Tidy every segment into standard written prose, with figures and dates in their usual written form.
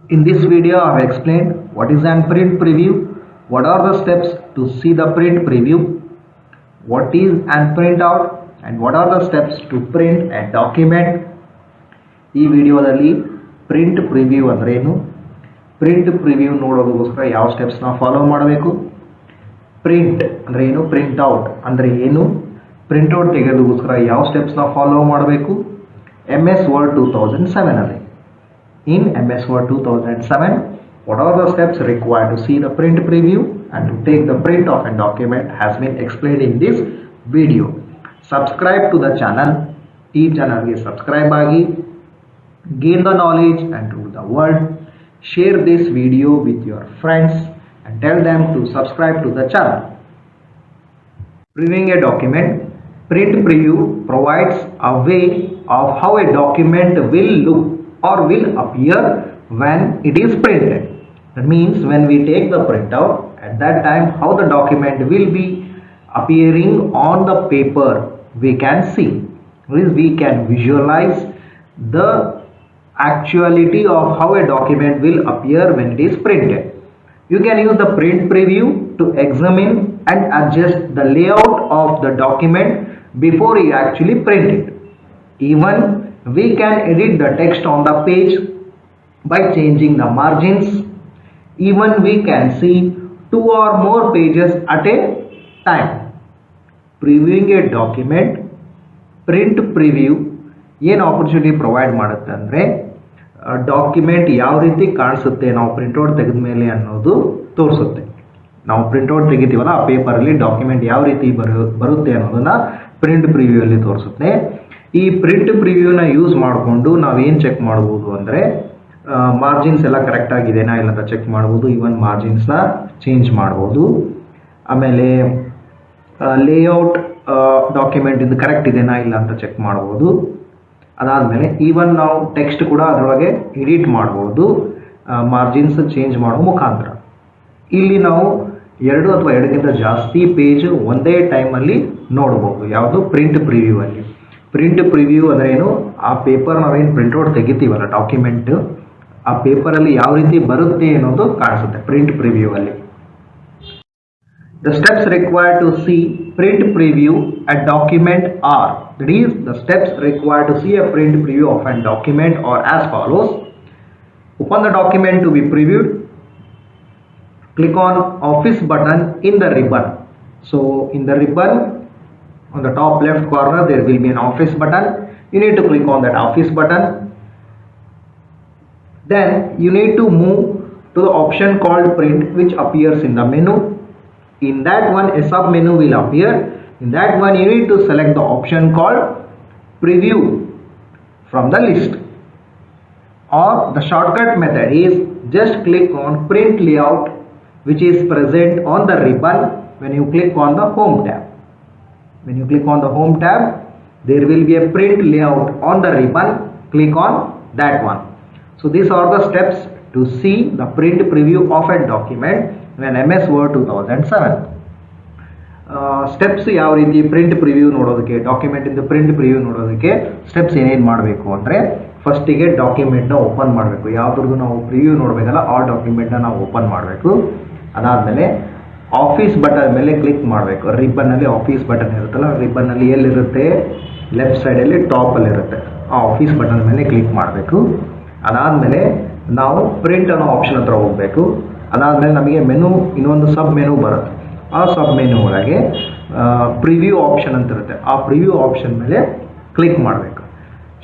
In this video, I have explained what is an print preview, what are the steps to see the print preview, what is an printout, and what are the steps to print a document. ಈ ವಿಡಿಯೋದಲ್ಲಿ print preview ಅಂದ್ರೆ ಏನು, print preview ನೋಡೋದಕ್ಕೋಸ್ಕರ ಯಾವ ಸ್ಟೆಪ್ಸ್ನ follow ಮಾಡಬೇಕು, print ಅಂದರೆ ಏನು, printout ಅಂದರೆ ಏನು, ಪ್ರಿಂಟ್ಔಟ್ ತೆಗೆಯೋದಕ್ಕೋಸ್ಕರ ಯಾವ ಸ್ಟೆಪ್ಸ್ನ ಫಾಲೋ ಮಾಡಬೇಕು. MS Word 2007 ಅಲ್ಲಿ in MS Word 2007 what are the steps required to see the print preview and to take the print of a document has been explained in this video. Subscribe to the channel, ಈ ಚಾನಲ್ಗೆ subscribe ಆಗಿ, gain the knowledge and rule the world. Share this video with your friends and tell them to subscribe to the channel. Previewing a document, print preview provides a way of how a document will look or will appear when it is printed. That means when we take the printout, at that time how the document will be appearing on the paper we can see. We can visualize the actuality of how a document will appear when it is printed. You can use the print preview to examine and adjust the layout of the document before you actually print it. Even we can edit the text on the page by changing the margins. Even we can see 2 or more pages at a time. Previewing a document, print preview ಏನು opportunity provide ಮಾಡುತ್ತೆ ಅಂದರೆ, document ಯಾವ ರೀತಿ ಕಾಣಿಸುತ್ತೆ ನಾವು printout ತೆಗೆದ ಮೇಲೆ ಅನ್ನೋದು ತೋರಿಸುತ್ತೆ. ನಾವು ಪ್ರಿಂಟ್ಔಟ್ ತೆಗಿತೀವಲ್ಲ ಆ ಪೇಪರಲ್ಲಿ ಡಾಕ್ಯುಮೆಂಟ್ ಯಾವ ರೀತಿ ಬರುತ್ತೆ ಅನ್ನೋದನ್ನ ಪ್ರಿಂಟ್ ಪ್ರಿವ್ಯೂ ಅಲ್ಲಿ ತೋರಿಸುತ್ತೆ. ಈ ಪ್ರಿಂಟ್ ಪ್ರಿವ್ಯೂನ ಯೂಸ್ ಮಾಡಿಕೊಂಡು ನಾವೇನು ಚೆಕ್ ಮಾಡ್ಬೋದು ಅಂದರೆ, ಮಾರ್ಜಿನ್ಸ್ ಎಲ್ಲ ಕರೆಕ್ಟ್ ಆಗಿದೆನಾ ಇಲ್ಲ ಅಂತ ಚೆಕ್ ಮಾಡ್ಬೋದು. ಈವನ್ ಮಾರ್ಜಿನ್ಸ್ನ ಚೇಂಜ್ ಮಾಡ್ಬೋದು. ಆಮೇಲೆ ಲೇಔಟ್ ಡಾಕ್ಯುಮೆಂಟ್ ಇದು ಕರೆಕ್ಟ್ ಇದೆನಾ ಇಲ್ಲ ಅಂತ ಚೆಕ್ ಮಾಡ್ಬೋದು. ಅದಾದಮೇಲೆ ಈವನ್ ನಾವು ಟೆಕ್ಸ್ಟ್ ಕೂಡ ಅದರೊಳಗೆ ಎಡಿಟ್ ಮಾಡ್ಬೋದು ಮಾರ್ಜಿನ್ಸ್ ಚೇಂಜ್ ಮಾಡೋ ಮುಖಾಂತರ. ಇಲ್ಲಿ ನಾವು 2 ಅಥವಾ 2ಕ್ಕಿಂತ ಜಾಸ್ತಿ ಪೇಜ್ ಒಂದೇ ಟೈಮಲ್ಲಿ ನೋಡ್ಬೋದು. ಯಾವುದು? ಪ್ರಿಂಟ್ ಪ್ರಿವ್ಯೂ ಅಲ್ಲಿ. ಪ್ರಿಂಟ್ ಪ್ರಿವ್ಯೂ ಅಂದ್ರೆ ಏನು, ಆ ಪೇಪರ್ ನಾವೇನು ಪ್ರಿಂಟ್ಔಟ್ ತೆಗಿತೀವಲ್ಲ ಡಾಕ್ಯುಮೆಂಟ್, ಆ ಪೇಪರಲ್ಲಿ ಯಾವ ರೀತಿ ಬರುತ್ತೆ ಅನ್ನೋದು ಕಾಣಿಸುತ್ತೆ ಪ್ರಿಂಟ್ ಪ್ರಿವ್ಯೂ ಅಲ್ಲಿ. The steps required to see print preview a document are, that is, the steps required to see a print preview of a document are as follows. Open the document to be previewed. Click on Office button in the ribbon. So in the ribbon on the top left corner there will be an Office button. You need to click on that Office button. Then you need to move to the option called Print, which appears in the menu. In that one a sub menu will appear. In that one you need to select the option called Preview from the list, or the shortcut method is just click on Print Layout, which is present on the ribbon when you click on the Home tab. When you click on the Home tab, there will be a print layout on the ribbon. Click on that one. So these are the steps to see the print preview of a document when MS Word 2007. Steps ಯಾವ ರೀತಿ print preview ನೋಡೋದಕ್ಕೆ, document ಇಂದ print preview ನೋಡೋದಕ್ಕೆ steps ಏನೇನು ಮಾಡಬೇಕು ಅಂದರೆ, ಫಸ್ಟಿಗೆ ಡಾಕ್ಯುಮೆಂಟ್ನ open ಮಾಡಬೇಕು. ಯಾವುದ್ರದ್ದು ನಾವು ಪ್ರಿವ್ಯೂ ನೋಡಬೇಕಲ್ಲ ಆ ಡಾಕ್ಯುಮೆಂಟ್ನ ನಾವು ಓಪನ್ ಮಾಡಬೇಕು. ಅದಾದಮೇಲೆ ಆಫೀಸ್ ಬಟನ್ ಮೇಲೆ ಕ್ಲಿಕ್ ಮಾಡಬೇಕು. ರಿಬ್ಬನ್ನಲ್ಲಿ ಆಫೀಸ್ ಬಟನ್ ಇರುತ್ತಲ್ಲ, ರಿಬ್ಬನ್ನಲ್ಲಿ ಎಲ್ಲಿರುತ್ತೆ, ಲೆಫ್ಟ್ ಸೈಡಲ್ಲಿ ಟಾಪಲ್ಲಿ ಇರುತ್ತೆ. ಆ ಆಫೀಸ್ ಬಟನ್ ಮೇಲೆ ಕ್ಲಿಕ್ ಮಾಡಬೇಕು. ಅದಾದಮೇಲೆ ನಾವು ಪ್ರಿಂಟ್ ಅನ್ನೋ ಆಪ್ಷನ್ ಹತ್ರ ಹೋಗಬೇಕು. ಅದಾದಮೇಲೆ ನಮಗೆ ಮೆನು, ಇನ್ನೊಂದು ಸಬ್ ಮೆನು ಬರುತ್ತೆ. ಆ ಸಬ್ ಮೆನು ಒಳಗೆ ಪ್ರಿವ್ಯೂ ಆಪ್ಷನ್ ಅಂತ ಇರುತ್ತೆ. ಆ ಪ್ರಿವ್ಯೂ ಆಪ್ಷನ್ ಮೇಲೆ ಕ್ಲಿಕ್ ಮಾಡಬೇಕು.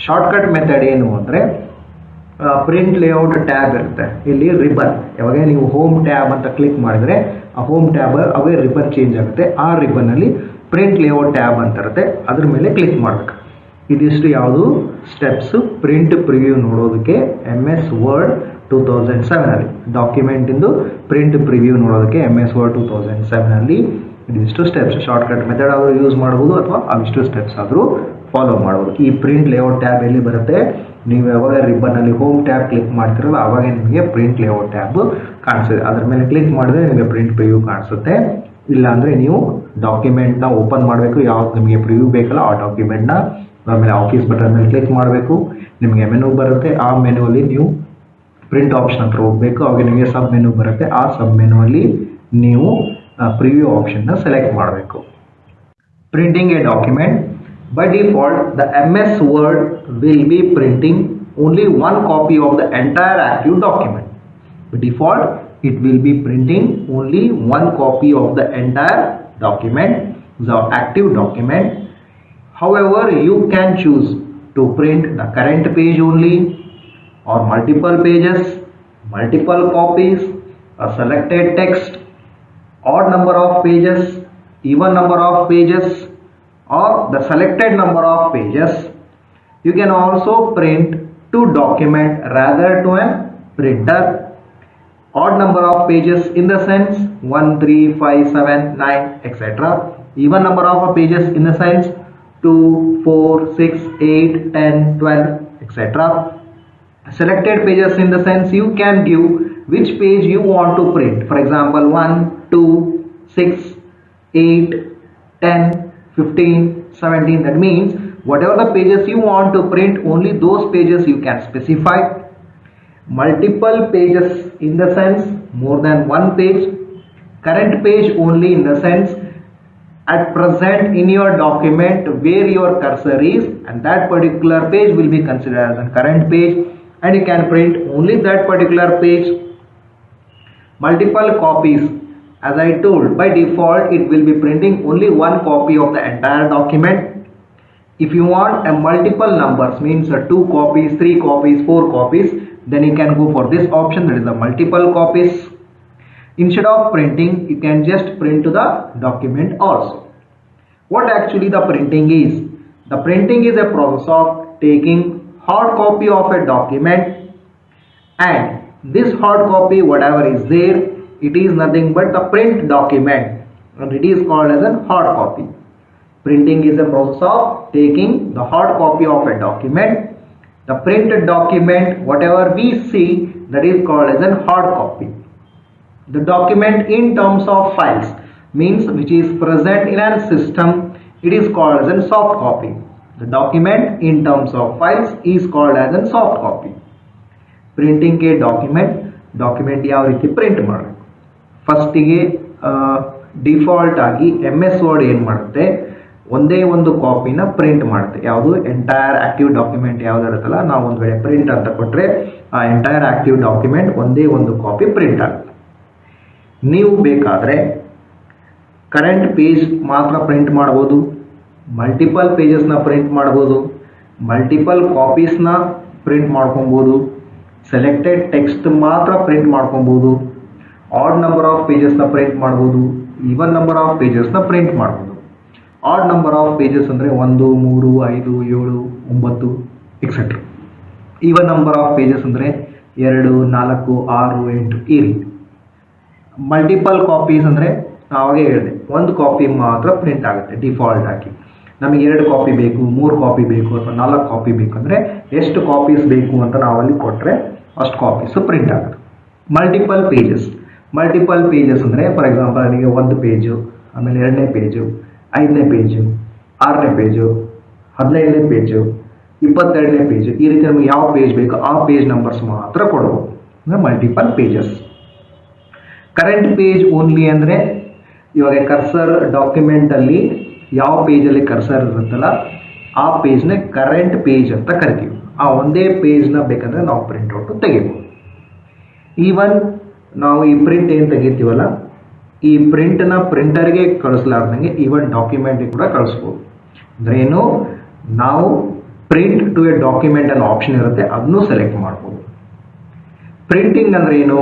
ಶಾರ್ಟ್ಕಟ್ ಮೆಥಡ್ ಏನು ಅಂದರೆ, ಪ್ರಿಂಟ್ ಲೇಔಟ್ ಟ್ಯಾಬ್ ಇರುತ್ತೆ, ಇಲ್ಲಿ ರಿಬ್ಬನ್. ಯಾವಾಗ ನೀವು ಹೋಮ್ ಟ್ಯಾಬ್ ಅಂತ ಕ್ಲಿಕ್ ಮಾಡಿದರೆ ಆ ಹೋಮ್ ಟ್ಯಾಬ್ ಅವೇ ರಿಬ್ಬನ್ ಚೇಂಜ್ ಆಗುತ್ತೆ. ಆ ರಿಬ್ಬನ್ನಲ್ಲಿ ಪ್ರಿಂಟ್ ಲೇಔಟ್ ಟ್ಯಾಬ್ ಅಂತ ಇರುತ್ತೆ, ಅದ್ರ ಮೇಲೆ ಕ್ಲಿಕ್ ಮಾಡಬೇಕು. ಇದಿಷ್ಟು ಯಾವುದು ಸ್ಟೆಪ್ಸ್ ಪ್ರಿಂಟ್ ಪ್ರಿವ್ಯೂ ನೋಡೋದಕ್ಕೆ MS Word 2007 ಅಲ್ಲಿ. ಡಾಕ್ಯುಮೆಂಟಿಂದು ಪ್ರಿಂಟ್ ಪ್ರಿವ್ಯೂ ನೋಡೋದಕ್ಕೆ MS Word 2007 ಅಲ್ಲಿ ಇದಿಷ್ಟು ಸ್ಟೆಪ್ಸ್. ಶಾರ್ಟ್ಕಟ್ ಮೆಥಡ್ ಆದರೂ ಯೂಸ್ ಮಾಡ್ಬೋದು ಅಥವಾ ಅವಿಷ್ಟು ಸ್ಟೆಪ್ಸ್ ಆದರೂ ಫಾಲೋ ಮಾಡ್ಬೋದು. ಈ ಪ್ರಿಂಟ್ ಲೇಔಟ್ ಟ್ಯಾಬ್ ಎಲ್ಲಿ ಬರುತ್ತೆ, ನೀವು ಯಾವಾಗ ರಿಬ್ಬನ್ನಲ್ಲಿ ಹೋಮ್ ಟ್ಯಾಬ್ ಕ್ಲಿಕ್ ಮಾಡ್ತಿರಲ್ಲ ಆವಾಗ ನಿಮಗೆ ಪ್ರಿಂಟ್ ಲೇಔಟ್ ಟ್ಯಾಬ್ ಕಾಣಿಸುತ್ತೆ. ಅದ್ರ ಮೇಲೆ ಕ್ಲಿಕ್ ಮಾಡಿದ್ರೆ ನಿಮಗೆ ಪ್ರಿಂಟ್ ಪ್ರಿವ್ಯೂ ಕಾಣಿಸುತ್ತೆ. ಇಲ್ಲಾಂದರೆ ನೀವು ಡಾಕ್ಯುಮೆಂಟ್ನ ಓಪನ್ ಮಾಡಬೇಕು, ಯಾವ್ದು ನಿಮಗೆ ಪ್ರಿವ್ಯೂ ಬೇಕಲ್ಲ ಆ ಡಾಕ್ಯುಮೆಂಟ್ನ. ಆಮೇಲೆ ಆಫೀಸ್ ಬಟನ್ ಮೇಲೆ ಕ್ಲಿಕ್ ಮಾಡಬೇಕು, ನಿಮಗೆ ಮೆನು ಬರುತ್ತೆ. ಆ ಮೆನುವಲ್ಲಿ ನೀವು ಪ್ರಿಂಟ್ ಆಪ್ಷನ್ ಹತ್ರ ಹೋಗಬೇಕು. ಅವಾಗ ನಿಮಗೆ ಸಬ್ ಮೆನು ಬರುತ್ತೆ. ಆ ಸಬ್ ಮೆನುವಲ್ಲಿ ನೀವು ಪ್ರಿವ್ಯೂ ಆಪ್ಷನ್ನ ಸೆಲೆಕ್ಟ್ ಮಾಡಬೇಕು. Printing A document. By default, the MS Word will be printing only one copy of the entire active document. By default, it will be printing only one copy of the entire document, the active document. However, you can choose to print the current page only, or multiple pages, multiple copies, a selected text, odd number of pages, even number of pages, or the selected number of pages. You can also print to document rather to a printer. Odd number of pages in the sense 1, 3, 5, 7, 9, etc. Even number of pages in the sense 2, 4, 6, 8, 10, 12, etc. Selected pages in the sense you can give which page you want to print. For example, 1, 2, 6, 8, 10, 15, 17. That means whatever the pages you want to print, only those pages you can specify. Multiple pages in the sense more than one page. Current page only in the sense at present in your document where your cursor is, and that particular page will be considered as a current page, and you can print only that particular page. Multiple copies. As I told, by default it will be printing only one copy of the entire document. If you want a multiple numbers, means 2 copies, 3 copies, 4 copies, then you can go for this option, that is the multiple copies. Instead of printing, you can just print to the document also. What actually the printing is? The printing is a process of taking hard copy of a document, and this hard copy, whatever is there, it is nothing but the print document, and it is called as a hard copy. Printing is a process of taking the hard copy of a document. The printed document, whatever we see, that is called as a hard copy. The document in terms of files, means which is present in a system, it is called as a soft copy. The document in terms of files is called as a soft copy. Printing a document ಯಾವ ರೀತಿ print ಮಾಡಬೇಕು? ಫಸ್ಟಿಗೆ default ಆಗಿ MS Word ಏನು ಮಾಡುತ್ತೆ, ಒಂದೇ ಒಂದು ಕಾಪಿನ print ಮಾಡುತ್ತೆ. ಯಾವುದು? ಎಂಟೈರ್ ಆಕ್ಟಿವ್ ಡಾಕ್ಯುಮೆಂಟ್ ಯಾವ್ದು ಇರುತ್ತಲ್ಲ, ನಾವು ಒಂದು ವೇಳೆ ಪ್ರಿಂಟ್ ಅಂತ ಕೊಟ್ಟರೆ ಆ ಎಂಟೈರ್ ಆಕ್ಟಿವ್ ಡಾಕ್ಯುಮೆಂಟ್ ಒಂದೇ ಒಂದು ಕಾಪಿ ಪ್ರಿಂಟ್ ಆಗುತ್ತೆ. ನೀವು ಬೇಕಾದರೆ ಕರೆಂಟ್ ಪೇಜ್ ಮಾತ್ರ ಪ್ರಿಂಟ್ ಮಾಡ್ಬೋದು, ಮಲ್ಟಿಪಲ್ ಪೇಜಸ್ನ ಪ್ರಿಂಟ್ ಮಾಡ್ಬೋದು, ಮಲ್ಟಿಪಲ್ ಕಾಪೀಸ್ನ ಪ್ರಿಂಟ್ ಮಾಡ್ಕೊಬೋದು, ಸೆಲೆಕ್ಟೆಡ್ ಟೆಕ್ಸ್ಟ್ ಮಾತ್ರ ಪ್ರಿಂಟ್ ಮಾಡ್ಕೊಬೋದು, ಆಡ್ ನಂಬರ್ ಆಫ್ ಪೇಜಸ್ನ ಪ್ರಿಂಟ್ ಮಾಡ್ಬೋದು, ಈವನ್ ನಂಬರ್ ಆಫ್ ಪೇಜಸ್ನ ಪ್ರಿಂಟ್ ಮಾಡ್ಬೋದು. ಆಡ್ ನಂಬರ್ ಆಫ್ ಪೇಜಸ್ ಅಂದರೆ 1, 3, 5, 7, 9 etcetera. Even number of pages ಅಂದರೆ 2, 4, 6, 8 ಈ ರೀತಿ. ಮಲ್ಟಿಪಲ್ ಕಾಪೀಸ್ ಅಂದರೆ ನಾವಾಗೇ ಹೇಳಿದೆ, ಒಂದು ಕಾಪಿ ಮಾತ್ರ ಪ್ರಿಂಟ್ ಆಗುತ್ತೆ ಡಿಫಾಲ್ಟ್ ಆಗಿ. ನಮಗೆ 2 ಕಾಪಿ ಬೇಕು, 3 ಕಾಪಿ ಬೇಕು, ಅಥವಾ 4 ಕಾಪಿ ಬೇಕು ಅಂದರೆ ಎಷ್ಟು ಕಾಪೀಸ್ ಬೇಕು ಅಂತ ನಾವಲ್ಲಿ ಕೊಟ್ಟರೆ ಅಷ್ಟು ಕಾಪೀಸು ಪ್ರಿಂಟ್ ಆಗುತ್ತೆ. ಮಲ್ಟಿಪಲ್ ಪೇಜಸ್ ಅಂದರೆ ಫಾರ್ ಎಕ್ಸಾಂಪಲ್ ನನಗೆ 1 ಪೇಜು, ಆಮೇಲೆ 2ನೇ ಪೇಜು, 5ನೇ ಪೇಜು, 6ನೇ ಪೇಜು, 15ನೇ ಪೇಜು, 22ನೇ ಪೇಜು, ಈ ರೀತಿ ನಮಗೆ ಯಾವ ಪೇಜ್ ಬೇಕು ಆ ಪೇಜ್ ನಂಬರ್ಸ್ ಮಾತ್ರ ಕೊಡ್ಬೋದು. ಅಂದರೆ multiple pages. Current page only ಅಂದರೆ ಇವಾಗ ಕರ್ಸರ್ ಡಾಕ್ಯುಮೆಂಟಲ್ಲಿ ಯಾವ ಪೇಜಲ್ಲಿ ಕರ್ಸರ್ ಇರುತ್ತಲ್ಲ ಆ ಪೇಜ್ನ ಕರೆಂಟ್ ಪೇಜ್ ಅಂತ ಕರಿತೀವಿ. ಆ ಒಂದೇ ಪೇಜ್ನ ಬೇಕಂದರೆ ನಾವು ಪ್ರಿಂಟ್ಔಟು ತೆಗಿಬೋದು. ಈವನ್ ನಾವು ಈ ಪ್ರಿಂಟ್ ಏನು ತೆಗಿತೀವಲ್ಲ, ಈ ಪ್ರಿಂಟ್ನ ಪ್ರಿಂಟರ್ಗೆ ಕಳಿಸ್ಲಾರ್ದಂಗೆ ಈವನ್ ಡಾಕ್ಯುಮೆಂಟಿಗೆ ಕೂಡ ಕಳಿಸ್ಬೋದು. ಅಂದರೆ ಏನು, ನಾವು ಪ್ರಿಂಟ್ ಟು ಎ ಡಾಕ್ಯುಮೆಂಟ್ ಅನ್ನೋ ಆಪ್ಷನ್ ಇರುತ್ತೆ, ಅದನ್ನು ಸೆಲೆಕ್ಟ್ ಮಾಡ್ಬೋದು. ಪ್ರಿಂಟಿಂಗ್ ಅಂದರೆ ಏನು?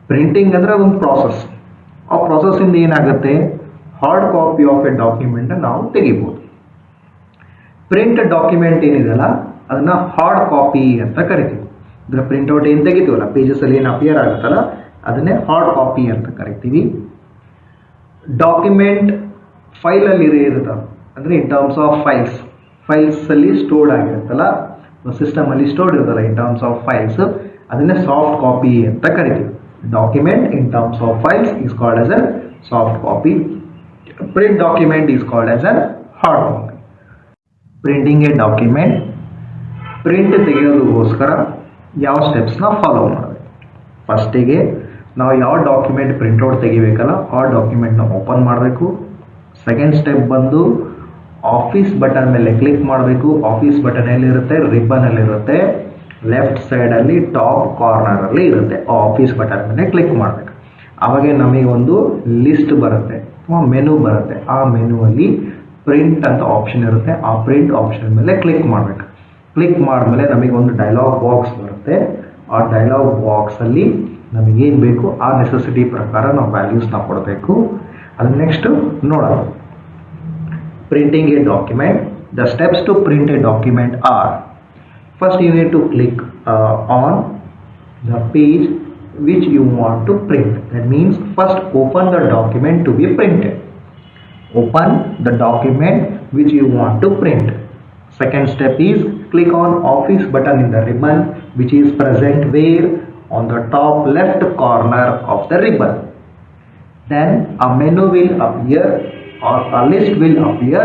ಪ್ರಿಂಟಿಂಗ್ ಅಂದರೆ ಅದೊಂದು ಪ್ರಾಸೆಸ್. ಆ ಪ್ರಾಸೆಸ್ಸಿಂದ ಏನಾಗುತ್ತೆ, hard copy of a document ನಾವು ತೆಗಿಬೋದು. ಪ್ರಿಂಟ್ ಡಾಕ್ಯುಮೆಂಟ್ ಏನಿದೆಯಲ್ಲ ಅದನ್ನು ಹಾರ್ಡ್ ಕಾಪಿ ಅಂತ ಕರಿತೀವಿ. ಅಂದರೆ ಪ್ರಿಂಟ್ಔಟ್ ಏನು ತೆಗಿತೀವಲ್ಲ, ಪೇಜಸಲ್ಲಿ ಏನು ಅಪಿಯರ್ ಆಗುತ್ತಲ್ಲ ಅದನ್ನೇ ಹಾರ್ಡ್ ಕಾಪಿ ಅಂತ ಕರಿತೀವಿ. ಡಾಕ್ಯುಮೆಂಟ್ ಫೈಲಲ್ಲಿ ಇರುತ್ತೆ, ಅಂದರೆ ಇನ್ ಟರ್ಮ್ಸ್ ಆಫ್ ಫೈಲ್ಸಲ್ಲಿ ಸ್ಟೋರ್ಡ್ ಆಗಿರುತ್ತಲ್ಲ, ಸಿಸ್ಟಮಲ್ಲಿ ಸ್ಟೋರ್ಡ್ ಇರುತ್ತಲ್ಲ ಇನ್ ಟರ್ಮ್ಸ್ ಆಫ್ ಫೈಲ್ಸ್, ಅದನ್ನೇ ಸಾಫ್ಟ್ ಕಾಪಿ ಅಂತ ಕರಿತೀವಿ. Document in terms of files is called as a soft copy. Print document is called as a hard copy. Printing a document, print ತೆಗೆಯೋದಕ್ಕೋಸ್ಕರ ಯಾವ ಸ್ಟೆಪ್ಸ್ನ follow ಮಾಡಬೇಕು. ಫಸ್ಟಿಗೆ ನಾವು ಯಾವ document printout ತೆಗಿಬೇಕಲ್ಲ ಆ ಡಾಕ್ಯುಮೆಂಟ್ನ open ಮಾಡಬೇಕು. ಸೆಕೆಂಡ್ ಸ್ಟೆಪ್ ಬಂದು ಆಫೀಸ್ ಬಟನ್ ಮೇಲೆ click ಮಾಡಬೇಕು. ಆಫೀಸ್ ಬಟನ್ ಎಲ್ಲಿರುತ್ತೆ, ರಿಬ್ಬನಲ್ಲಿರುತ್ತೆ, ಲೆಫ್ಟ್ ಸೈಡಲ್ಲಿ ಟಾಪ್ ಕಾರ್ನರಲ್ಲಿ ಇರುತ್ತೆ. ಆ ಆಫೀಸ್ ಬಟನ್ ಮೇಲೆ ಕ್ಲಿಕ್ ಮಾಡಬೇಕು. ಆವಾಗ ನಮಗೆ ಒಂದು ಲಿಸ್ಟ್ ಬರುತ್ತೆ ಅಥವಾ ಮೆನು ಬರುತ್ತೆ. ಆ ಮೆನುವಲ್ಲಿ ಪ್ರಿಂಟ್ ಅಂತ ಆಪ್ಷನ್ ಇರುತ್ತೆ. ಆ ಪ್ರಿಂಟ್ ಆಪ್ಷನ್ ಮೇಲೆ ಕ್ಲಿಕ್ ಮಾಡಬೇಕು. ಕ್ಲಿಕ್ ಮಾಡಿದ್ಮೇಲೆ ನಮಗೆ ಒಂದು ಡೈಲಾಗ್ ಬಾಕ್ಸ್ ಬರುತ್ತೆ. ಆ ಡೈಲಾಗ್ ಬಾಕ್ಸಲ್ಲಿ ನಮಗೇನು ಬೇಕು ಆ ನೆಸೆಸಿಟಿ ಪ್ರಕಾರ ನಾವು ವ್ಯಾಲ್ಯೂಸ್ನ ಕೊಡಬೇಕು. ಅದು ನೆಕ್ಸ್ಟ್ ನೋಡೋಣ. Printing a document. The steps to print a document are: first you need to click on the page which you want to print. That means first open the document to be printed. Open the document which you want to print. Second step is click on office button in the ribbon which is present where on the top left corner of the ribbon. Then a menu will appear or a list will appear.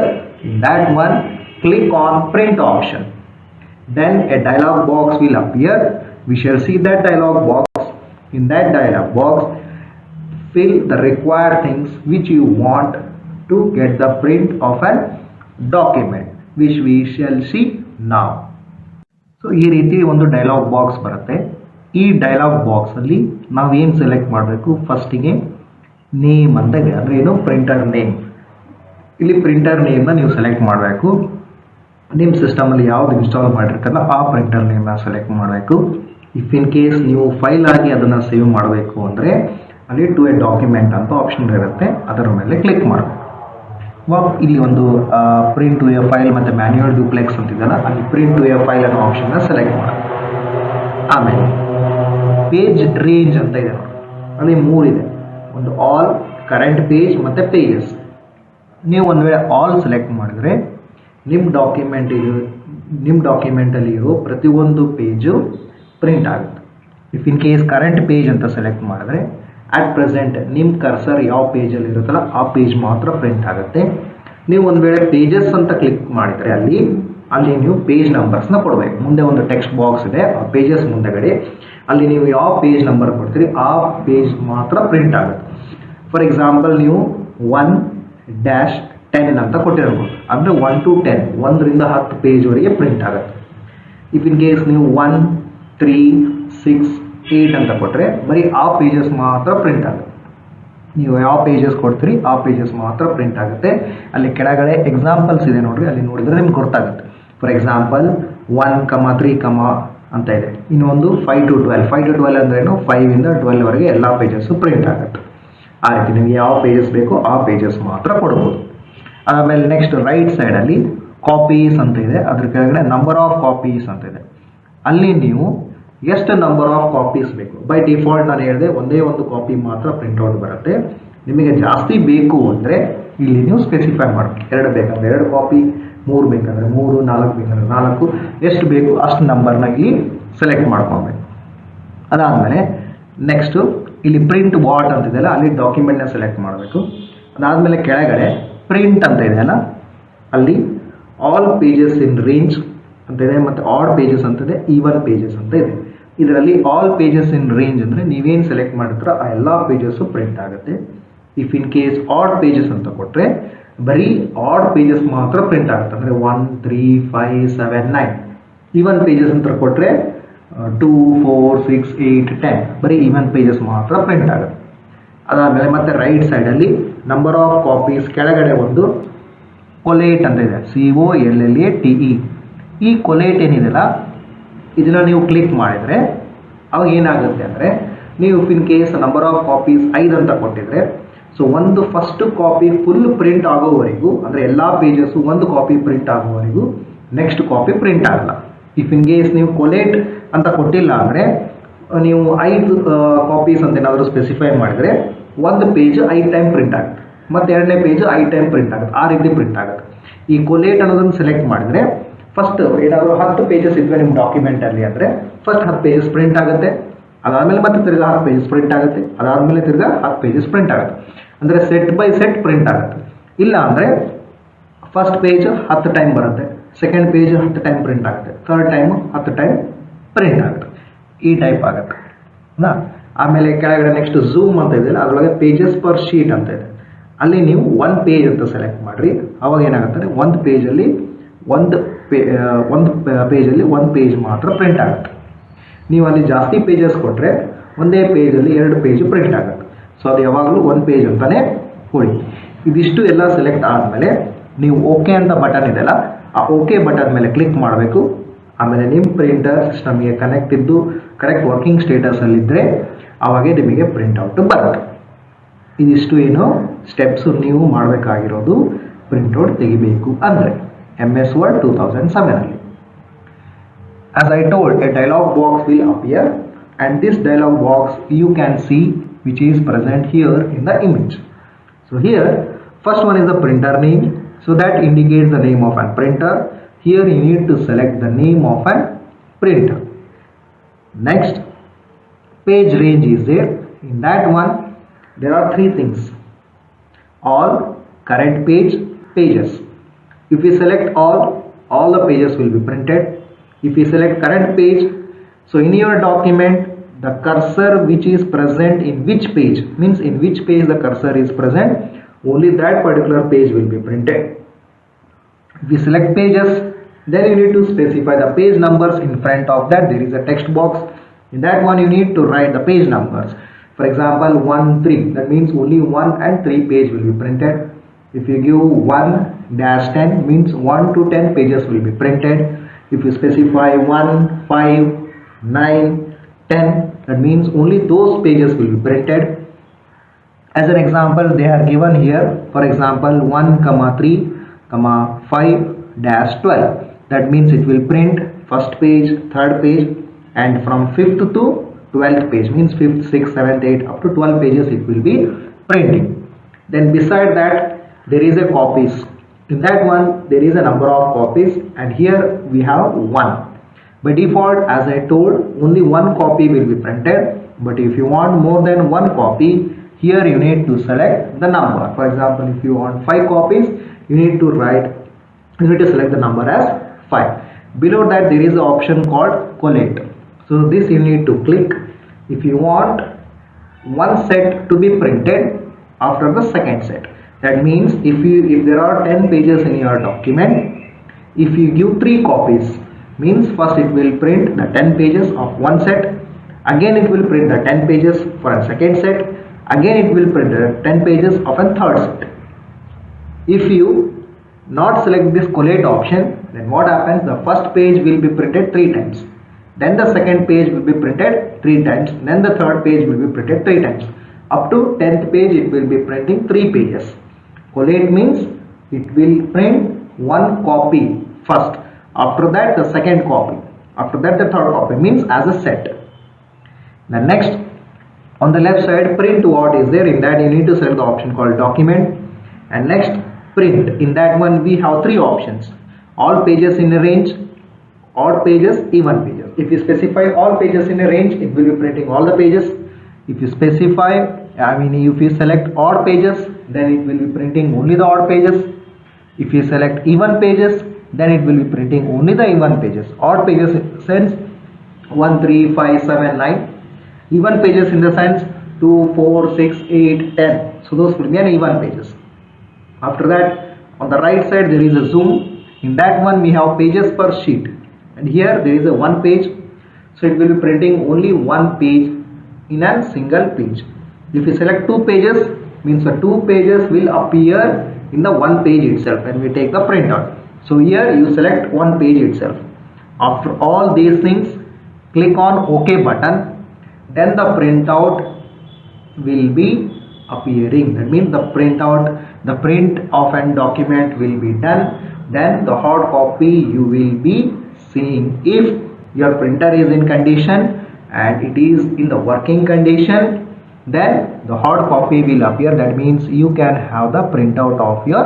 In that one, click on print option. Then a dialog box will appear. We shall see that dialog box. In that dialog box, fill the required things which you want to get the print of a document, which we shall see now. So ಈ ರೀತಿ ಒಂದು dialogue box ಬರುತ್ತೆ. ಈ dialogue box ಅಲ್ಲಿ ನಾವು ಏನು select ಮಾಡಬೇಕು, ಫಸ್ಟಿಗೆ ನೇಮ್ ಅಂತ ಇದೆ. ಅಂದ್ರೆ ಏನು, ಪ್ರಿಂಟರ್ ನೇಮ್. ಇಲ್ಲಿ ಪ್ರಿಂಟರ್ ನೇಮ್ನ ನೀವು ಸೆಲೆಕ್ಟ್ ಮಾಡಬೇಕು. ನಿಮ್ಮ ಸಿಸ್ಟಮಲ್ಲಿ ಯಾವ್ದು ಇನ್ಸ್ಟಾಲ್ ಮಾಡಿರ್ತಾರಲ್ಲ ಆ ಪ್ರಿಂಟರ್ ನೇಮ್ನ ಸೆಲೆಕ್ಟ್ ಮಾಡಬೇಕು. ಇಫ್ ಇನ್ ಕೇಸ್ ನೀವು ಫೈಲ್ ಆಗಿ ಅದನ್ನು ಸೇವ್ ಮಾಡಬೇಕು ಅಂದರೆ ಅಲ್ಲಿ ಟು ಎ ಡಾಕ್ಯುಮೆಂಟ್ ಅಂತ ಆಪ್ಷನ್ ಇರುತ್ತೆ, ಅದರ ಮೇಲೆ ಕ್ಲಿಕ್ ಮಾಡಬೇಕು. ಇಲ್ಲಿ ಒಂದು ಪ್ರಿಂಟ್ ಟು ಎ ಫೈಲ್ ಮತ್ತು ಮ್ಯಾನ್ಯುಯಲ್ ಡ್ಯೂಪ್ಲೆಕ್ಸ್ ಅಂತಿದೆಯಲ್ಲ, ಅಲ್ಲಿ ಪ್ರಿಂಟ್ ಟು ಎ ಫೈಲ್ ಅನ್ನೋ ಆಪ್ಷನ್ನ ಸೆಲೆಕ್ಟ್ ಮಾಡಬೇಕು. ಆಮೇಲೆ ಪೇಜ್ ರೇಂಜ್ ಅಂತ ಇದೆ ನೋಡಿ, ಅಲ್ಲಿ 3 ಇದೆ. ಒಂದು ಆಲ್, ಕರೆಂಟ್ ಪೇಜ್ ಮತ್ತು ಪೇಜಸ್. ನೀವು ಒಂದು ವೇಳೆ ಆಲ್ ಸೆಲೆಕ್ಟ್ ಮಾಡಿದ್ರೆ ನಿಮ್ಮ ಡಾಕ್ಯುಮೆಂಟಲ್ಲಿ ಇರೋ ಪ್ರತಿಯೊಂದು ಪೇಜು ಪ್ರಿಂಟ್ ಆಗುತ್ತೆ. If in case current page ಅಂತ ಸೆಲೆಕ್ಟ್ ಮಾಡಿದ್ರೆ ಅಟ್ ಪ್ರೆಸೆಂಟ್ ನಿಮ್ಮ ಕರ್ಸರ್ ಯಾವ ಪೇಜಲ್ಲಿ ಇರುತ್ತಲ್ಲ ಆ ಪೇಜ್ ಮಾತ್ರ ಪ್ರಿಂಟ್ ಆಗುತ್ತೆ. ನೀವು ಒಂದು ವೇಳೆ ಪೇಜಸ್ ಅಂತ ಕ್ಲಿಕ್ ಮಾಡಿದರೆ ಅಲ್ಲಿ ನೀವು ಪೇಜ್ ನಂಬರ್ಸ್ನ ಕೊಡಬೇಕು. ಮುಂದೆ ಒಂದು ಟೆಕ್ಸ್ಟ್ ಬಾಕ್ಸ್ ಇದೆ, ಆ ಪೇಜಸ್ ಮುಂದೆಗಡೆ ಅಲ್ಲಿ ನೀವು ಯಾವ ಪೇಜ್ ನಂಬರ್ ಕೊಡ್ತೀರಿ ಆ ಪೇಜ್ ಮಾತ್ರ ಪ್ರಿಂಟ್ ಆಗುತ್ತೆ. ಫಾರ್ ಎಕ್ಸಾಂಪಲ್ ನೀವು 1-10 ಅಂತ ಕೊಟ್ಟಿರ್ಬೋದು, ಅಂದರೆ 1 to 10, 1ರಿಂದ 10 ಪೇಜ್ವರೆಗೆ ಪ್ರಿಂಟ್ ಆಗುತ್ತೆ. ಇಫ್ ಇನ್ ಕೇಸ್ ನೀವು 1, 3, 6, 8 ಅಂತ ಕೊಟ್ಟರೆ ಬರೀ ಆ ಪೇಜಸ್ ಮಾತ್ರ ಪ್ರಿಂಟ್ ಆಗುತ್ತೆ. ನೀವು ಯಾವ ಪೇಜಸ್ ಕೊಡ್ತೀರಿ ಆ ಪೇಜಸ್ ಮಾತ್ರ ಪ್ರಿಂಟ್ ಆಗುತ್ತೆ. ಅಲ್ಲಿ ಕೆಳಗಡೆ ಎಕ್ಸಾಂಪಲ್ಸ್ ಇದೆ ನೋಡ್ರಿ, ಅಲ್ಲಿ ನೋಡಿದರೆ ನಿಮ್ಗೆ ಗೊತ್ತಾಗುತ್ತೆ. ಫಾರ್ ಎಕ್ಸಾಂಪಲ್ 1, 3, ಅಂತ ಇದೆ. ಇನ್ನೊಂದು 5 to 12. 5 to 12 ಅಂದ್ರೇನು, 5ಇಂದ 12ವರೆಗೆ ಎಲ್ಲ ಪೇಜಸ್ಸು ಪ್ರಿಂಟ್ ಆಗುತ್ತೆ. ಆ ರೀತಿ ನಿಮಗೆ ಯಾವ ಪೇಜಸ್ ಬೇಕೋ ಆ ಪೇಜಸ್ ಮಾತ್ರ ಕೊಡ್ಬೋದು. ಆಮೇಲೆ ನೆಕ್ಸ್ಟ್ ರೈಟ್ ಸೈಡಲ್ಲಿ ಕಾಪೀಸ್ ಅಂತ ಇದೆ, ಅದ್ರ ಕೆಳಗಡೆ ನಂಬರ್ ಆಫ್ ಕಾಪೀಸ್ ಅಂತ ಇದೆ. ಅಲ್ಲಿ ನೀವು ಎಷ್ಟು ನಂಬರ್ ಆಫ್ ಕಾಪೀಸ್ ಬೇಕು. ಬೈ ಡಿಫಾಲ್ಟ್ ನಾನು ಹೇಳಿದೆ ಒಂದೇ ಒಂದು ಕಾಪಿ ಮಾತ್ರ ಪ್ರಿಂಟ್ಔಟ್ ಬರುತ್ತೆ. ನಿಮಗೆ ಜಾಸ್ತಿ ಬೇಕು ಅಂದರೆ ಇಲ್ಲಿ ನೀವು ಸ್ಪೆಸಿಫೈ ಮಾಡಬೇಕು. 2 ಬೇಕಂದ್ರೆ 2 ಕಾಪಿ, 3 ಬೇಕಂದ್ರೆ 3, 4 ಬೇಕಂದ್ರೆ 4, ಎಷ್ಟು ಬೇಕು ಅಷ್ಟು ನಂಬರ್ನ ಇಲ್ಲಿ ಸೆಲೆಕ್ಟ್ ಮಾಡ್ಕೊಬೇಕು. ಅದಾದಮೇಲೆ ನೆಕ್ಸ್ಟು ಇಲ್ಲಿ ಪ್ರಿಂಟ್ ವಾಟ್ ಅಂತಿದೆಯಲ್ಲ ಅಲ್ಲಿ ಡಾಕ್ಯುಮೆಂಟ್ನ ಸೆಲೆಕ್ಟ್ ಮಾಡಬೇಕು. ಅದಾದಮೇಲೆ ಕೆಳಗಡೆ ಪ್ರಿಂಟ್ ಅಂತ ಇದೆಯಲ್ಲ ಅಲ್ಲಿ ಆಲ್ ಪೇಜಸ್ ಇನ್ ರೇಂಜ್ ಅಂತ ಇದೆ, ಮತ್ತು ಆಡ್ ಪೇಜಸ್ ಅಂತಿದೆ, ಈವನ್ ಪೇಜಸ್ ಅಂತ ಇದೆ. ಇದರಲ್ಲಿ ಆಲ್ ಪೇಜಸ್ ಇನ್ ರೇಂಜ್ ಅಂದರೆ ನೀವೇನು ಸೆಲೆಕ್ಟ್ ಮಾಡಿರ್ತೀರೋ ಆ ಎಲ್ಲ ಪೇಜಸ್ಸು ಪ್ರಿಂಟ್ ಆಗುತ್ತೆ. If in case odd pages ಅಂತ ಕೊಟ್ಟರೆ ಬರೀ ಆಡ್ ಪೇಜಸ್ ಮಾತ್ರ ಪ್ರಿಂಟ್ ಆಗುತ್ತೆ, ಅಂದರೆ 1, 3, 5, 7, 9. ಈವನ್ ಪೇಜಸ್ ಅಂತ ಕೊಟ್ಟರೆ 2, 4, 6, 8, 10 ಬರೀ ಈವನ್ ಪೇಜಸ್ ಮಾತ್ರ ಪ್ರಿಂಟ್ ಆಗುತ್ತೆ. ಅದಾದಮೇಲೆ ಮತ್ತೆ ರೈಟ್ ಸೈಡಲ್ಲಿ ನಂಬರ್ ಆಫ್ ಕಾಪೀಸ್ ಕೆಳಗಡೆ ಒಂದು ಕೊಲೇಟ್ ಅಂತ ಇದೆ, COLLATE. ಈ ಕೊಲೇಟ್ ಏನಿದೆಯಲ್ಲ ಇದನ್ನು ನೀವು ಕ್ಲಿಕ್ ಮಾಡಿದರೆ ಅವಾಗ ಏನಾಗುತ್ತೆ ಅಂದರೆ ನೀವು in case number of copies 5 ಅಂತ ಕೊಟ್ಟಿದ್ರೆ ಸೊ ಒಂದು ಫಸ್ಟ್ ಕಾಪಿ ಫುಲ್ ಪ್ರಿಂಟ್ ಆಗೋವರೆಗೂ, ಅಂದರೆ ಎಲ್ಲ ಪೇಜಸ್ಸು ಒಂದು ಕಾಪಿ ಪ್ರಿಂಟ್ ಆಗೋವರೆಗೂ ನೆಕ್ಸ್ಟ್ ಕಾಪಿ ಪ್ರಿಂಟ್ ಆಗಲ್ಲ. ಇಫ್ ಇನ್ ಕೇಸ್ ನೀವು ಕೊಲೇಟ್ ಅಂತ ಕೊಟ್ಟಿಲ್ಲ ಅಂದರೆ ನೀವು 5 ಕಾಪೀಸ್ ಅಂತ ಏನಾದರೂ ಸ್ಪೆಸಿಫೈ ಮಾಡಿದರೆ ಒಂದು ಪೇಜ್ 5 ಟೈಮ್ ಪ್ರಿಂಟ್ ಆಗುತ್ತೆ, ಮತ್ತು 2ನೇ ಪೇಜ್ 5 ಟೈಮ್ ಪ್ರಿಂಟ್ ಆಗುತ್ತೆ, ಆ ರೀತಿ ಪ್ರಿಂಟ್ ಆಗುತ್ತೆ. ಈ ಕೊಲೇಟ್ ಅನ್ನೋದನ್ನು ಸೆಲೆಕ್ಟ್ ಮಾಡಿದರೆ ಫಸ್ಟ್ ಏನಾದರೂ 10 ಪೇಜಸ್ ಇದ್ದರೆ ನಿಮ್ಮ ಡಾಕ್ಯುಮೆಂಟಲ್ಲಿ ಅಂದರೆ ಫಸ್ಟ್ 10 ಪೇಜಸ್ ಪ್ರಿಂಟ್ ಆಗುತ್ತೆ, ಅದಾದಮೇಲೆ ಮತ್ತೆ ತಿರ್ಗಾ 10 ಪೇಜಸ್ ಪ್ರಿಂಟ್ ಆಗುತ್ತೆ, ಅದಾದಮೇಲೆ ತಿರ್ಗಾ 10 ಪೇಜಸ್ ಪ್ರಿಂಟ್ ಆಗುತ್ತೆ. ಅಂದರೆ ಸೆಟ್ ಬೈ ಸೆಟ್ ಪ್ರಿಂಟ್ ಆಗುತ್ತೆ. ಇಲ್ಲ ಅಂದರೆ ಫಸ್ಟ್ ಪೇಜ್ 10 ಟೈಮ್ ಬರುತ್ತೆ, ಸೆಕೆಂಡ್ ಪೇಜ್ 10 ಟೈಮ್ ಪ್ರಿಂಟ್ ಆಗುತ್ತೆ, ಥರ್ಡ್ ಟೈಮು 10 ಟೈಮ್ ಪ್ರಿಂಟ್ ಆಗುತ್ತೆ. ಈ ಟೈಪ್ ಆಗುತ್ತೆ ನಾ. ಆಮೇಲೆ ಕೆಳಗಡೆ ನೆಕ್ಸ್ಟ್ ಝೂಮ್ ಅಂತ ಇದೆಯಲ್ಲ ಅದರೊಳಗೆ ಪೇಜಸ್ ಪರ್ ಶೀಟ್ ಅಂತ ಇದೆ, ಅಲ್ಲಿ ನೀವು 1 ಪೇಜ್ ಅಂತ ಸೆಲೆಕ್ಟ್ ಮಾಡಿರಿ. ಅವಾಗ ಏನಾಗುತ್ತೆ ಒಂದು ಪೇಜಲ್ಲಿ ಒಂದು ಪೇಜಲ್ಲಿ 1 ಪೇಜ್ ಮಾತ್ರ ಪ್ರಿಂಟ್ ಆಗುತ್ತೆ. ನೀವು ಅಲ್ಲಿ ಜಾಸ್ತಿ ಪೇಜಸ್ ಕೊಟ್ಟರೆ ಒಂದೇ ಪೇಜಲ್ಲಿ 2 ಪೇಜ್ ಪ್ರಿಂಟ್ ಆಗುತ್ತೆ. ಸೊ ಅದು ಯಾವಾಗಲೂ 1 ಪೇಜ್ ಅಂತಲೇ ಕೊಡಿ. ಇದಿಷ್ಟು ಎಲ್ಲ ಸೆಲೆಕ್ಟ್ ಆದಮೇಲೆ ನೀವು ಓಕೆ ಅಂತ ಬಟನ್ ಇದೆಯಲ್ಲ ಆ ಓಕೆ ಬಟನ್ ಮೇಲೆ ಕ್ಲಿಕ್ ಮಾಡಬೇಕು. ಆಮೇಲೆ ನಿಮ್ಮ ಪ್ರಿಂಟರ್ ಸಿಸ್ಟಮ್ಗೆ ಕನೆಕ್ಟ್ ಇದ್ದು ಕರೆಕ್ಟ್ ವರ್ಕಿಂಗ್ ಸ್ಟೇಟಸಲ್ಲಿದ್ದರೆ ಆವಾಗೆ ನಿಮಗೆ ಪ್ರಿಂಟ್ಔಟ್ ಬರುತ್ತೆ. ಇದಿಷ್ಟು ಏನು ಸ್ಟೆಪ್ಸು ನೀವು ಮಾಡಬೇಕಾಗಿರೋದು ಪ್ರಿಂಟ್ಔಟ್ ತೆಗಿಬೇಕು ಅಂದರೆ MS Word 2007. As I told, a dialog box will appear and this dialog box you can see which is present here in the image. So here first one is the printer name, so that indicates the name of a printer. Here you need to select the name of a printer. Next, page range is there. In that one there are 3 things: all, current page, pages. If we select all the pages will be printed. If we select current page, so in your document the cursor which is present in which page, means in which page the cursor is present, only that particular page will be printed. If we select pages, then you need to specify the page numbers. In front of that there is a text box. In that one you need to write the page numbers. For example 1, 3, that means only 1 and 3 page will be printed. If you give 1-10 means 1 to 10 pages will be printed. If you specify 1, 5, 9, 10, that means only those pages will be printed. As an example they are given here, for example 1, 3, 5-12, that means it will print first page, third page, and from 5th to 12th page, means 5th, 6th, 7th, 8th up to 12 pages it will be printing. Then beside that there is a copies. In that one there is a number of copies and here we have 1. By default, as I told, only 1 copy will be printed, but if you want more than 1 copy, here you need to select the number. For example, if you want 5 copies, you need to select the number as 5. Below that there is an option called collate. So this you need to click if you want one set to be printed after the second set. That means if there are 10 pages in your document, if you give 3 copies, means first it will print the 10 pages of one set, again it will print the 10 pages for a second set, again it will print the 10 pages of a third set. If you not select this collate option, then what happens, the first page will be printed 3 times, then the second page will be printed 3 times, then the third page will be printed 3 times, up to 10th page it will be printing 3 pages. Collate means it will print 1 copy first, after that the second copy, after that the third copy, means as a set. Then next on the left side print what is there. In that you need to select the option called document, and next print. In that one we have 3 options: all pages in a range, odd pages, even pages. If you specify all pages in a range, it will be printing all the pages. If you specify, if you select odd pages, then it will be printing only the odd pages. If you select even pages, then it will be printing only the even pages. Odd pages in the sense 1, 3, 5, 7, 9. Even pages in the sense 2, 4, 6, 8, 10. So those will be an even pages. After that, on the right side there is a zoom. In that one we have pages per sheet, and here there is a 1 page, so it will be printing only 1 page in a single page. If you select 2 pages, means the 2 pages will appear in the 1 page itself when we take the printout. So here you select 1 page itself. After all these things, click on OK button, then the printout will be appearing. That means the print of a document will be done. Then the hard copy you will be seeing. If your printer is in condition and it is in the working condition, then the hard copy will appear. That means you can have the printout of your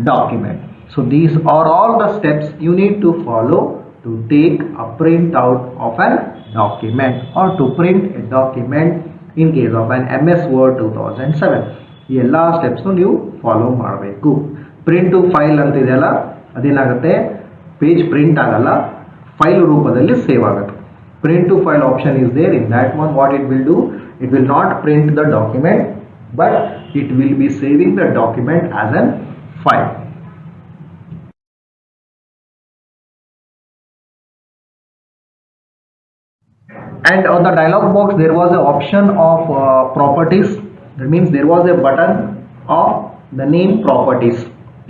document. So these are all the steps you need to follow to take a printout of a document or to print a document in case of an MS Word 2007. ಈ ಎಲ್ಲ ಸ್ಟೆಪ್ಸ್ನು ನೀವು follow ಮಾಡಬೇಕು. Print to file ಅಂತ ಇದೆಯಲ್ಲ, ಅದೇನಾಗುತ್ತೆ, page print ಆಗಲ್ಲ, file ರೂಪದಲ್ಲಿ save ಆಗುತ್ತೆ. print to file option is there. In that one, what it will do, it will not print the document, but it will be saving the document as a file. And on the dialog box there was an option of properties. That means there was a button of the name properties.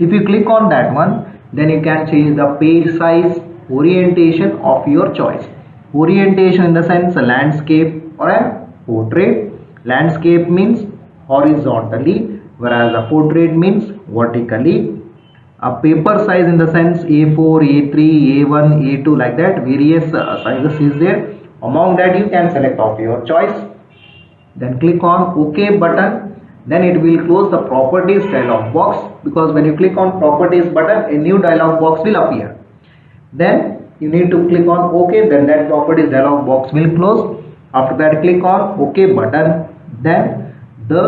If you click on that one, then you can change the page size, orientation of your choice. Orientation in the sense a landscape or a portrait. Landscape means horizontally, whereas a portrait means vertically. A paper size in the sense A4, A3, A1, A2, like that various sizes is there. Among that you can select of your choice, then click on OK button. Then it will close the properties dialog box, because when you click on properties button, a new dialog box will appear. Then you need to click on OK, then that properties dialog box will close. After that, click on OK button, then the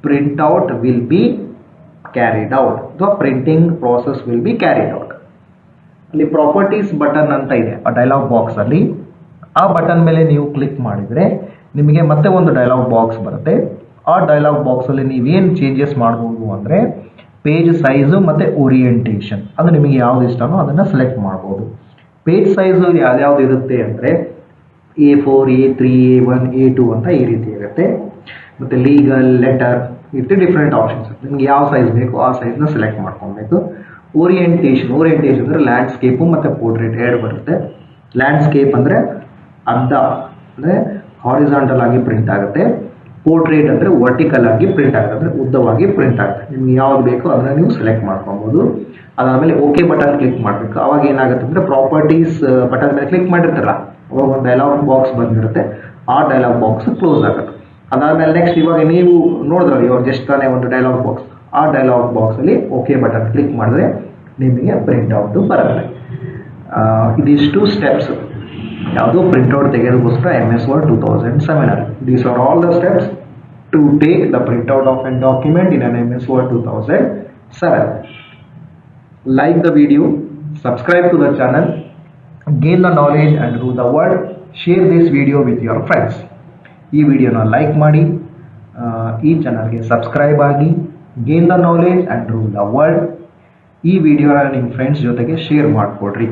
printout will be carried out. The printing process will be carried out. ಅಲ್ಲಿ properties button ಅಂತ ಇದೆ ಆ dialogue box ಅಲ್ಲಿ. ಆ button ಮೇಲೆ ನೀವು click ಮಾಡಿದರೆ ನಿಮಗೆ ಮತ್ತೆ ಒಂದು ಡೈಲಾಗ್ ಬಾಕ್ಸ್ ಬರುತ್ತೆ. ಆ ಡೈಲಾಗ್ ಬಾಕ್ಸಲ್ಲಿ ನೀವೇನು ಚೇಂಜಸ್ ಮಾಡ್ಬೋದು ಅಂದರೆ ಪೇಜ್ ಸೈಜು ಮತ್ತು ಓರಿಯೆಂಟೇಷನ್, ಅದು ನಿಮಗೆ ಯಾವ್ದು ಇಷ್ಟನೋ ಅದನ್ನು ಸೆಲೆಕ್ಟ್ ಮಾಡ್ಬೋದು. ಪೇಜ್ ಸೈಜು ಯಾವ್ಯಾವ್ದು ಇರುತ್ತೆ ಅಂದರೆ A4, A3, A1, A2 ಅಂತ ಈ ರೀತಿ ಇರುತ್ತೆ. ಮತ್ತು ಲೀಗಲ್, ಲೆಟರ್ ಈ ರೀತಿ ಡಿಫ್ರೆಂಟ್ ಆಪ್ಷನ್ಸ್. ನಿಮ್ಗೆ ಯಾವ ಸೈಜ್ ಬೇಕು ಆ ಸೈಜ್ನ ಸೆಲೆಕ್ಟ್ ಮಾಡ್ಕೊಬೇಕು. ಓರಿಯೆಂಟೇಷನ್ ಅಂದರೆ ಲ್ಯಾಂಡ್ಸ್ಕೇಪು ಮತ್ತು ಪೋರ್ಟ್ರೇಟ್ ಎರಡು ಬರುತ್ತೆ. ಲ್ಯಾಂಡ್ಸ್ಕೇಪ್ ಅಂದರೆ ಅರ್ಧ ಅಂದರೆ ಹಾರಿಜಾಂಟಲ್ ಆಗಿ ಪ್ರಿಂಟ್ ಆಗುತ್ತೆ. ಪೋರ್ಟ್ರೇಟ್ ಅಂದರೆ ವರ್ಟಿಕಲ್ ಆಗಿ ಪ್ರಿಂಟ್ ಆಗುತ್ತೆ, ಅಂದರೆ ಉದ್ದವಾಗಿ ಪ್ರಿಂಟ್ ಆಗುತ್ತೆ. ನಿಮ್ಗೆ ಯಾವ್ದು ಬೇಕೋ ಅದನ್ನು ನೀವು ಸೆಲೆಕ್ಟ್ ಮಾಡ್ಕೊಬೋದು. ಅದಾದಮೇಲೆ ಓಕೆ ಬಟನ್ ಕ್ಲಿಕ್ ಮಾಡಬೇಕು. ಅವಾಗ ಏನಾಗುತ್ತೆ ಅಂದರೆ ಪ್ರಾಪರ್ಟೀಸ್ ಬಟನ್ ಮೇಲೆ ಕ್ಲಿಕ್ ಮಾಡಿರ್ತಾರಲ್ಲ, ಅವಾಗ ಒಂದು ಡೈಲಾಗ್ ಬಾಕ್ಸ್ ಬಂದಿರುತ್ತೆ. ಆ ಡೈಲಾಗ್ ಬಾಕ್ಸ್ ಕ್ಲೋಸ್ ಆಗುತ್ತೆ. ಅದಾದಮೇಲೆ ನೆಕ್ಸ್ಟ್ ಇವಾಗ ನೀವು ನೋಡಿದ್ರಲ್ಲ ಇವಾಗ ಜಸ್ಟ್ ತಾನೇ ಒಂದು ಡೈಲಾಗ್ ಬಾಕ್ಸ್, ಆ ಡೈಲಾಗ್ ಬಾಕ್ಸಲ್ಲಿ ಓಕೆ ಬಟನ್ ಕ್ಲಿಕ್ ಮಾಡಿದ್ರೆ ನಿಮಗೆ ಪ್ರಿಂಟ್ಔಟು ಬರುತ್ತೆ. ಇದಿಷ್ಟು ಸ್ಟೆಪ್ಸ್ ಯಾವುದು printout ತೆಗೆಯೋದಕ್ಕೋಸ್ಕರ MS Word 2007. These are all the steps to take the printout of a document in an MS Word 2007. Like the video, subscribe to the channel, gain the knowledge and rule the world. Share this video with your friends. ಈ ವಿಡಿಯೋನ like ಮಾಡಿ, ಈ ಚಾನಲ್ಗೆ subscribe ಆಗಿ, gain the knowledge and rule the world. ಈ ವಿಡಿಯೋನ ನಿಮ್ಮ friends ಜೊತೆಗೆ ಶೇರ್ ಮಾಡಿಕೊಡ್ರಿ.